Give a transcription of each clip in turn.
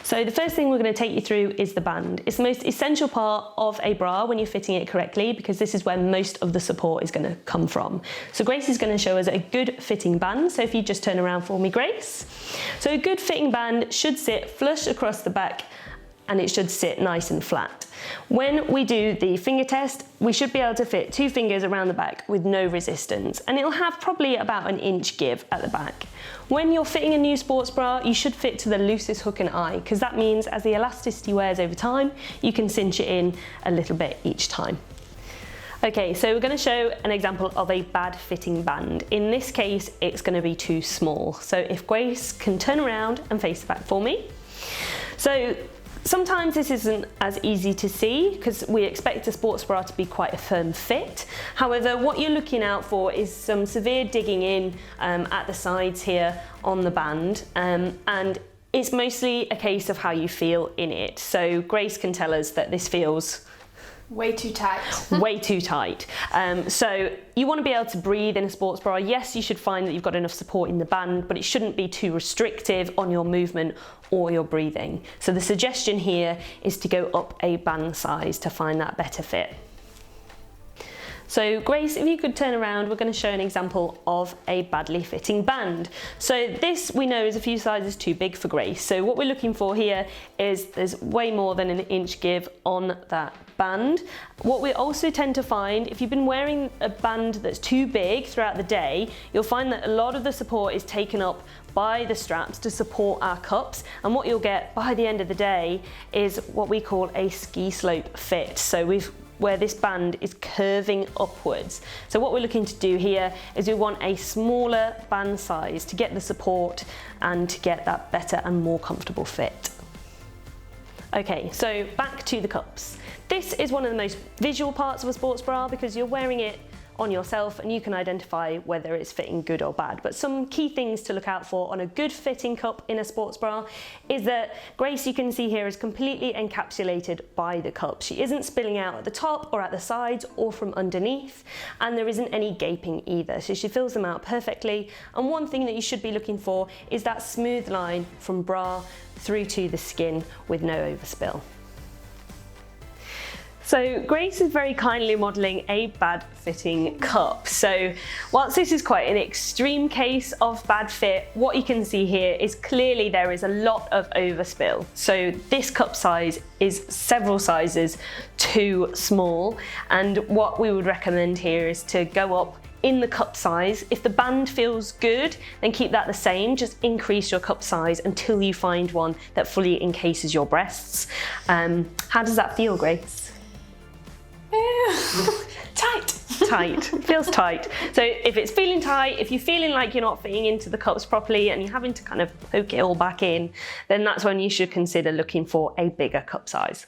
So the first thing we're going to take you through is the band. It's the most essential part of a bra when you're fitting it correctly, because this is where most of the support is going to come from. So Grace is going to show us a good fitting band. So if you just turn around for me, Grace. So a good fitting band should sit flush across the back and it should sit nice and flat. When we do the finger test, we should be able to fit 2 fingers around the back with no resistance, and it'll have probably about an inch give at the back. When you're fitting a new sports bra, you should fit to the loosest hook and eye, because that means as the elasticity wears over time, you can cinch it in a little bit each time. Okay, so we're going to show an example of a bad fitting band. In this case, it's going to be too small. So if Grace can turn around and face the back for me. So sometimes this isn't as easy to see because we expect a sports bra to be quite a firm fit. However, what you're looking out for is some severe digging in at the sides here on the band, and it's mostly a case of how you feel in it. So Grace can tell us that this feels way too tight. Way too tight. So you want to be able to breathe in a sports bra. Yes, you should find that you've got enough support in the band, but it shouldn't be too restrictive on your movement or your breathing. So the suggestion here is to go up a band size to find that better fit. So Grace, if you could turn around, we're going to show an example of a badly fitting band. So this we know is a few sizes too big for Grace. So what we're looking for here is there's way more than an inch give on that band. What we also tend to find, if you've been wearing a band that's too big throughout the day, you'll find that a lot of the support is taken up by the straps to support our cups, and what you'll get by the end of the day is what we call a ski slope fit. So where this band is curving upwards. So what we're looking to do here is we want a smaller band size to get the support and to get that better and more comfortable fit. Okay, so back to the cups. This is one of the most visual parts of a sports bra because you're wearing it on yourself and you can identify whether it's fitting good or bad. But some key things to look out for on a good fitting cup in a sports bra is that Grace, you can see here, is completely encapsulated by the cup. She isn't spilling out at the top or at the sides or from underneath, and there isn't any gaping either. So she fills them out perfectly. And one thing that you should be looking for is that smooth line from bra through to the skin with no overspill. So Grace is very kindly modelling a bad fitting cup. So whilst this is quite an extreme case of bad fit, what you can see here is clearly there is a lot of overspill. So this cup size is several sizes too small, and what we would recommend here is to go up in the cup size. If the band feels good, then keep that the same. Just increase your cup size until you find one that fully encases your breasts. How does that feel, Grace? Tight. Tight. It feels tight. So if it's feeling tight, if you're feeling like you're not fitting into the cups properly and you're having to kind of poke it all back in, then that's when you should consider looking for a bigger cup size.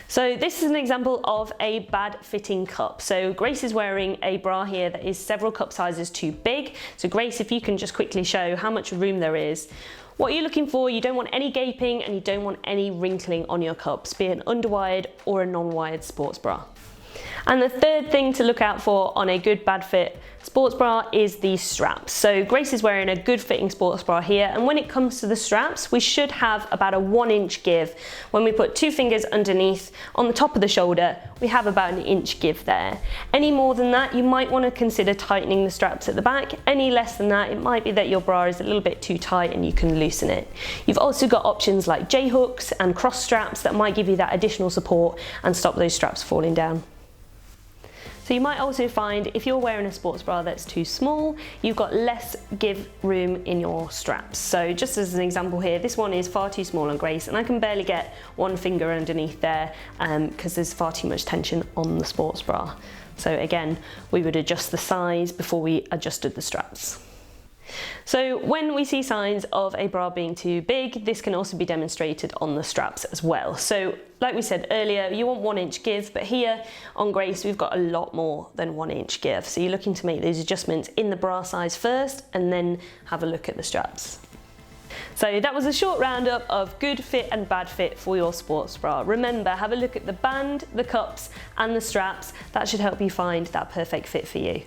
So this is an example of a bad fitting cup. So Grace is wearing a bra here that is several cup sizes too big. So Grace, if you can just quickly show how much room there is. What you're looking for, you don't want any gaping and you don't want any wrinkling on your cups, be it an underwired or a non-wired sports bra. And the third thing to look out for on a good bad fit sports bra is the straps. So Grace is wearing a good fitting sports bra here, and when it comes to the straps, we should have about a 1 inch give. When we put 2 fingers underneath on the top of the shoulder, we have about an inch give there. Any more than that, you might want to consider tightening the straps at the back. Any less than that, it might be that your bra is a little bit too tight and you can loosen it. You've also got options like J-hooks and cross straps that might give you that additional support and stop those straps falling down. So you might also find if you're wearing a sports bra that's too small, you've got less give room in your straps. So just as an example here, this one is far too small on Grace and I can barely get 1 finger underneath there because there's far too much tension on the sports bra. So again, we would adjust the size before we adjusted the straps. So when we see signs of a bra being too big, this can also be demonstrated on the straps as well. So like we said earlier, you want 1 inch give, but here on Grace, we've got a lot more than 1 inch give. So you're looking to make those adjustments in the bra size first and then have a look at the straps. So that was a short roundup of good fit and bad fit for your sports bra. Remember, have a look at the band, the cups and the straps. That should help you find that perfect fit for you.